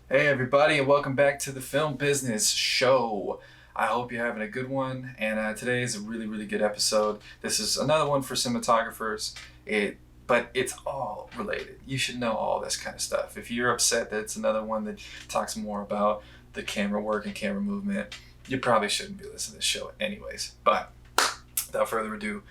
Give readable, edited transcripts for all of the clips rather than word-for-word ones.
Hey everybody, and welcome back to the Film Business Show. I hope you're having a good one, and today is a really good episode. This is another one for cinematographers, but it's all related. You should know all this kind of stuff. If you're upset that it's another one that talks more about the camera work and camera movement, you probably shouldn't be listening to this show anyways. But without further ado,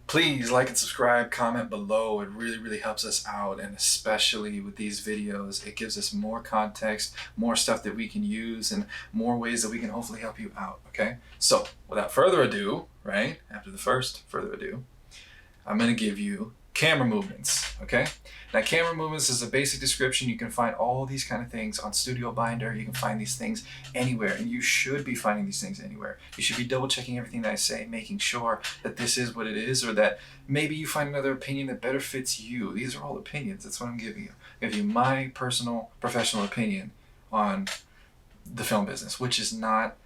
please like and subscribe, comment below. It really helps us out, and especially with these videos, it gives us more context, more stuff that we can use, and more ways that we can hopefully help you out, okay? So, without further ado, right, after the first further ado, I'm gonna give you camera movements, okay? Now, camera movements is a basic description. You can find all these kind of things on Studio Binder. You can find these things anywhere, and you should be finding these things anywhere. You should be double checking everything that I say, making sure that this is what it is, or that maybe you find another opinion that better fits you. These are all opinions. That's what I'm giving you. I give you my personal, professional opinion on the film business, which is not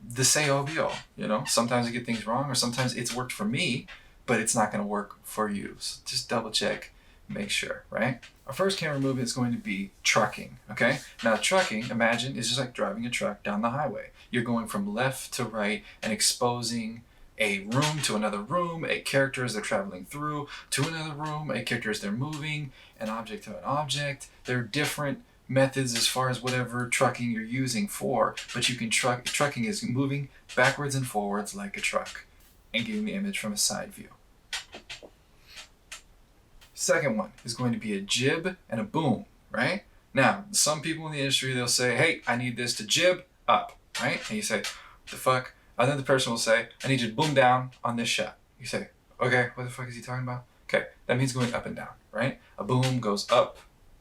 the say-all be-all, you know? Sometimes I get things wrong, or sometimes it's worked for me, but it's not going to work for you. So just double check, make sure, right? Our first camera movement is going to be trucking, okay? Now trucking, imagine, is just like driving a truck down the highway. You're going from left to right and exposing a room to another room, a character as they're traveling through to another room, a character as they're moving, an object to an object. There are different methods as far as whatever trucking you're using for, but you can trucking is moving backwards and forwards like a truck and getting the image from a side view. Second one is going to be a jib and a boom, right? Now, some people in the industry, they'll say, hey, I need this to jib up, right? And you say, what the fuck? And then the person will say, I need you to boom down on this shot. You say, okay, what the fuck is he talking about? Okay, that means going up and down, right? A boom goes up,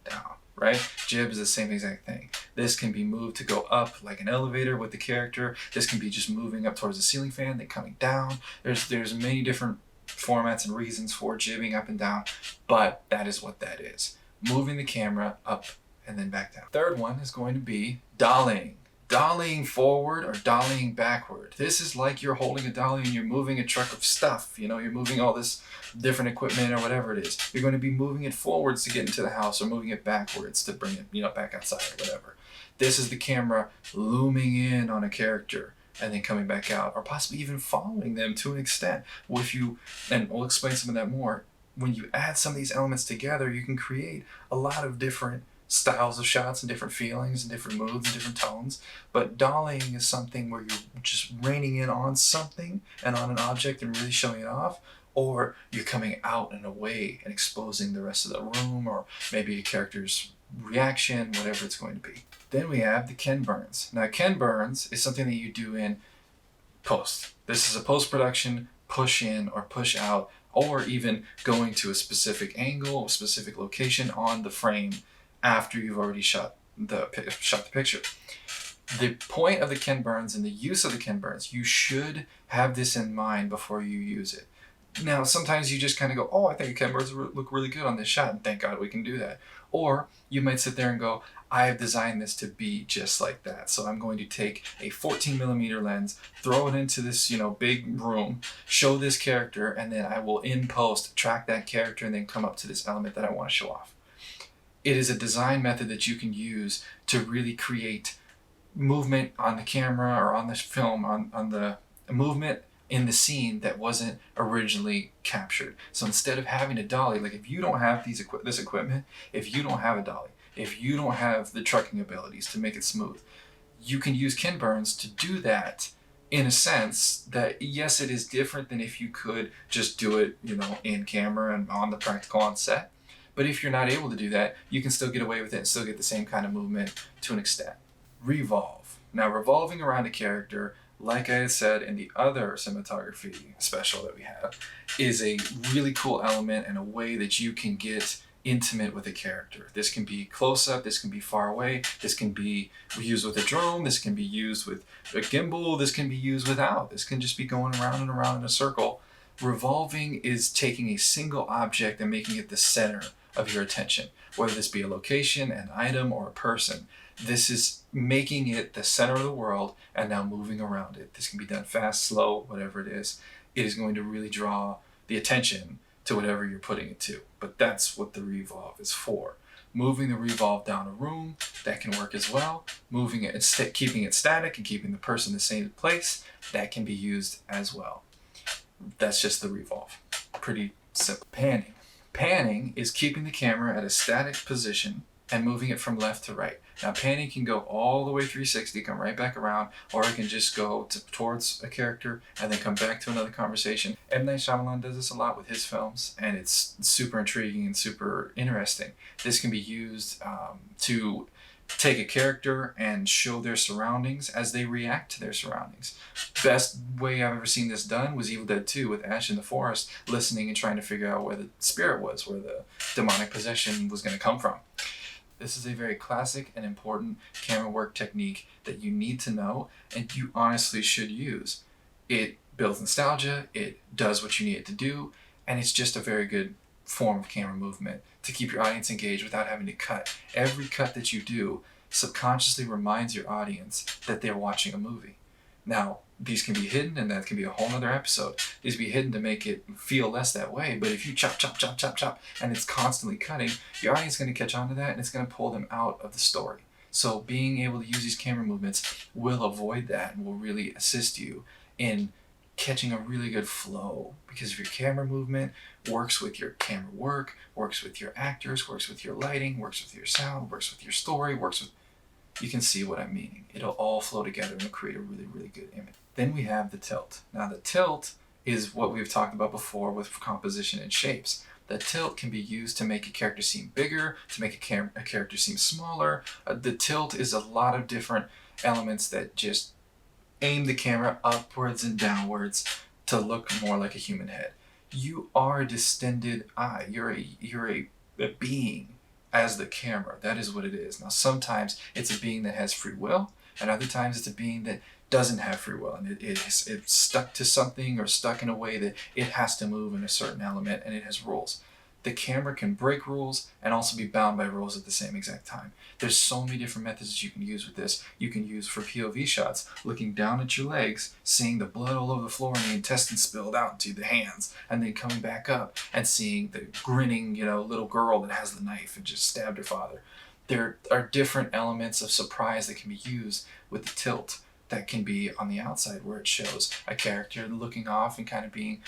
down, right? Jib is the same exact thing. This can be moved to go up like an elevator with the character. This can be just moving up towards the ceiling fan, then coming down. There's many different formats and reasons for jibbing up and down, but that is what that is. Moving the camera up and then back down. Third one is going to be dollying. Dollying forward or dollying backward. This is like you're holding a dolly and you're moving a truck of stuff. You know, you're moving all this different equipment or whatever it is. You're going to be moving it forwards to get into the house, or moving it backwards to bring it, you know, back outside or whatever. This is the camera looming in on a character and then coming back out, or possibly even following them to an extent. If you, and we'll explain some of that more, when you add some of these elements together, you can create a lot of different styles of shots and different feelings and different moods and different tones. But dollying is something where you're just reining in on something and on an object and really showing it off, or you're coming out and away and exposing the rest of the room, or maybe a character's reaction, whatever it's going to be. Then we have the Ken Burns. Now Ken Burns is something that you do in post. This is a post-production push in or push out, or even going to a specific angle, a specific location on the frame after you've already shot the picture. The point of the Ken Burns and the use of the Ken Burns, you should have this in mind before you use it. Now, sometimes you just kind of go, oh, I think Ken Burns look really good on this shot, and thank God we can do that. Or you might sit there and go, I have designed this to be just like that. So I'm going to take a 14mm lens, throw it into this, you know, big room, show this character, and then I will in post track that character and then come up to this element that I want to show off. It is a design method that you can use to really create movement on the camera or on the film, on the movement in the scene that wasn't originally captured. So instead of having a dolly, like if you don't have this equipment, if you don't have a dolly, if you don't have the trucking abilities to make it smooth, you can use Ken Burns to do that in a sense that, yes, it is different than if you could just do it, you know, in camera and on the practical on set. But if you're not able to do that, you can still get away with it and still get the same kind of movement to an extent. Revolve. Now, revolving around a character, like I had said in the other cinematography special that we have, is a really cool element and a way that you can get intimate with a character. This can be close up, this can be far away, this can be used with a drone, this can be used with a gimbal, this can be used without. This can just be going around and around in a circle. Revolving is taking a single object and making it the center of your attention, whether this be a location, an item, or a person. This is making it the center of the world and now moving around it. This can be done fast, slow, whatever it is. It is going to really draw the attention to whatever you're putting it to. But that's what the revolve is for. Moving the revolve down a room, that can work as well. Moving it, keeping it static and keeping the person the same place, that can be used as well. That's just the revolve. Pretty simple. Panning. Panning is keeping the camera at a static position and moving it from left to right. Now panning can go all the way 360, come right back around, or it can just go towards a character and then come back to another conversation. M. Night Shyamalan does this a lot with his films, and it's super intriguing and super interesting. This can be used to take a character and show their surroundings as they react to their surroundings. Best way I've ever seen this done was Evil Dead 2 with Ash in the forest listening and trying to figure out where the spirit was, where the demonic possession was going to come from. This is a very classic and important camera work technique that you need to know and you honestly should use. It builds nostalgia, it does what you need it to do, and it's just a very good form of camera movement to keep your audience engaged without having to cut. Every cut that you do subconsciously reminds your audience that they're watching a movie. Now, these can be hidden, and that can be a whole other episode. These can be hidden to make it feel less that way, but if you chop, chop, chop, chop, chop, and it's constantly cutting, your audience is going to catch on to that, and it's going to pull them out of the story. So being able to use these camera movements will avoid that and will really assist you in catching a really good flow, because if your camera movement works with your camera work, works with your actors, works with your lighting, works with your sound, works with your story, works with... You can see what I'm meaning. It'll all flow together and create a really, really good image. Then we have the tilt. Now the tilt is what we've talked about before with composition and shapes. The tilt can be used to make a character seem bigger, to make a character seem smaller. The tilt is a lot of different elements that just aim the camera upwards and downwards to look more like a human head. You are a distended eye. You're a being as the camera. That is what it is. Now sometimes it's a being that has free will, and other times it's a being that doesn't have free will, and it's stuck to something or stuck in a way that it has to move in a certain element, and it has rules. The camera can break rules and also be bound by rules at the same exact time. There's so many different methods that you can use with this. You can use for POV shots, looking down at your legs, seeing the blood all over the floor and the intestines spilled out into the hands, and then coming back up and seeing the grinning, little girl that has the knife and just stabbed her father. There are different elements of surprise that can be used with the tilt that can be on the outside, where it shows a character looking off and kind of being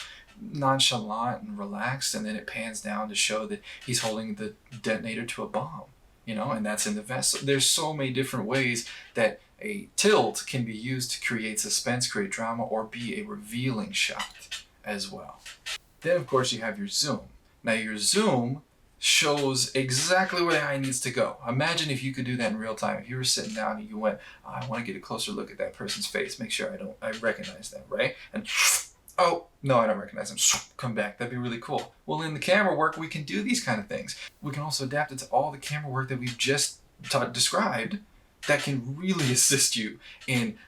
nonchalant and relaxed, and then it pans down to show that he's holding the detonator to a bomb, and that's in the vest. So there's so many different ways that a tilt can be used to create suspense, create drama, or be a revealing shot as well. Then of course you have your zoom. Now your zoom shows exactly where the eye needs to go. Imagine if you could do that in real time. If you were sitting down and you went, I want to get a closer look at that person's face, make sure I recognize them, right? And oh, no, I don't recognize them. Come back. That'd be really cool. Well, in the camera work, we can do these kind of things. We can also adapt it to all the camera work that we've just described that can really assist you in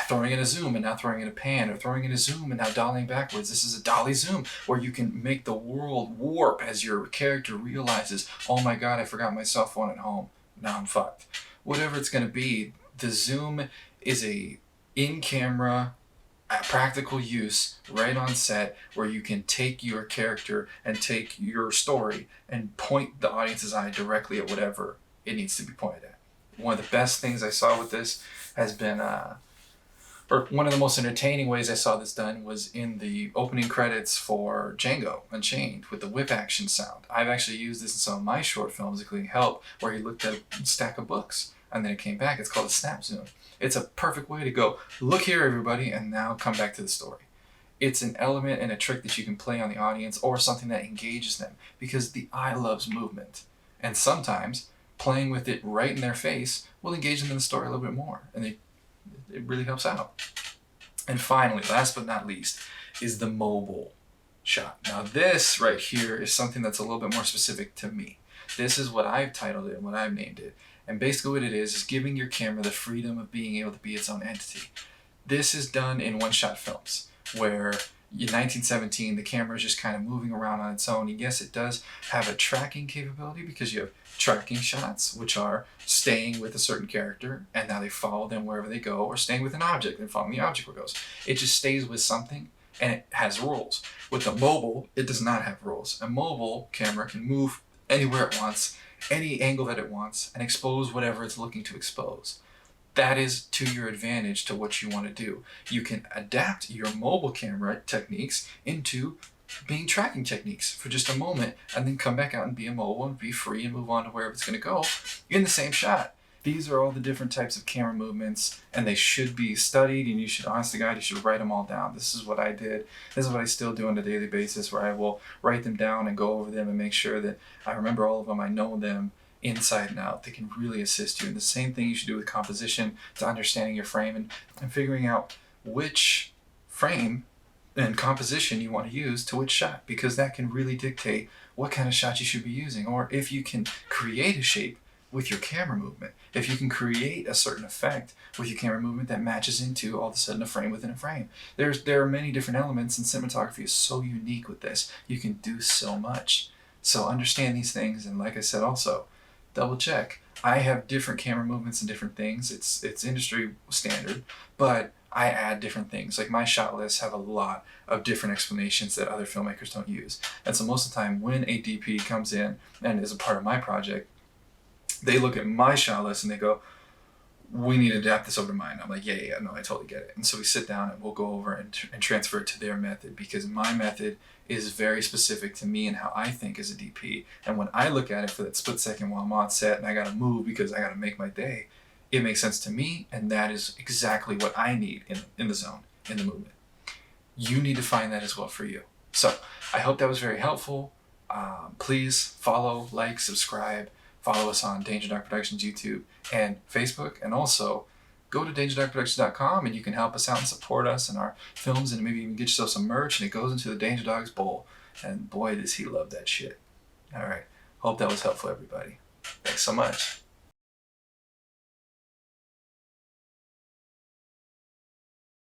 throwing in a zoom and now throwing in a pan, or throwing in a zoom and now dollying backwards. This is a dolly zoom, where you can make the world warp as your character realizes, oh my God, I forgot my cell phone at home. Now I'm fucked. Whatever it's going to be, the zoom is a in-camera practical use right on set, where you can take your character and take your story and point the audience's eye directly at whatever it needs to be pointed at. One of the best things I saw with this has been or one of the most entertaining ways I saw this done was in the opening credits for Django Unchained with the whip action sound. I've actually used this in some of my short films, including Help, where he looked at a stack of books and then it came back. It's called a snap zoom. It's a perfect way to go, look here everybody, and now come back to the story. It's an element and a trick that you can play on the audience, or something that engages them, because the eye loves movement. And sometimes playing with it right in their face will engage them in the story a little bit more, and it really helps out. And finally, last but not least, is the mobile shot. Now this right here is something that's a little bit more specific to me. This is what I've titled it and what I've named it. And basically what it is giving your camera the freedom of being able to be its own entity. This is done in one-shot films, where in 1917 the camera is just kind of moving around on its own. And yes, it does have a tracking capability, because you have tracking shots, which are staying with a certain character and now they follow them wherever they go, or staying with an object and following the object where it goes. It just stays with something, and it has rules. With the mobile, it does not have rules. A mobile camera can move anywhere it wants, any angle that it wants and expose whatever it's looking to expose. That is to your advantage to what you want to do. You can adapt your mobile camera techniques into being tracking techniques for just a moment, and then come back out and be immobile and be free and move on to wherever it's going to go in the same shot. These are all the different types of camera movements, and they should be studied, and you should, honest to God, you should write them all down. This is what I did. This is what I still do on a daily basis, where I will write them down and go over them and make sure that I remember all of them, I know them inside and out. They can really assist you. And the same thing you should do with composition, to understanding your frame and figuring out which frame and composition you want to use to which shot, because that can really dictate what kind of shot you should be using, or if you can create a shape with your camera movement. If you can create a certain effect with your camera movement that matches into all of a sudden a frame within a frame. There are many different elements, and cinematography is so unique with this. You can do so much. So understand these things, and like I said also, double check. I have different camera movements and different things. It's industry standard, but I add different things. Like my shot lists have a lot of different explanations that other filmmakers don't use. And so most of the time when a DP comes in and is a part of my project, they look at my shot list and they go, we need to adapt this over to mine. I'm like, yeah, no, I totally get it. And so we sit down and we'll go over and transfer it to their method, because my method is very specific to me and how I think as a DP. And when I look at it for that split second while I'm on set and I gotta move because I gotta make my day, it makes sense to me, and that is exactly what I need in the zone, in the movement. You need to find that as well for you. So I hope that was very helpful. Please follow, like, subscribe. Follow us on Danger Dog Productions YouTube and Facebook, and also go to dangerdogproductions.com and you can help us out and support us and our films, and maybe even get yourself some merch, and it goes into the Danger Dogs bowl. And boy, does he love that shit. All right. Hope that was helpful, everybody. Thanks so much.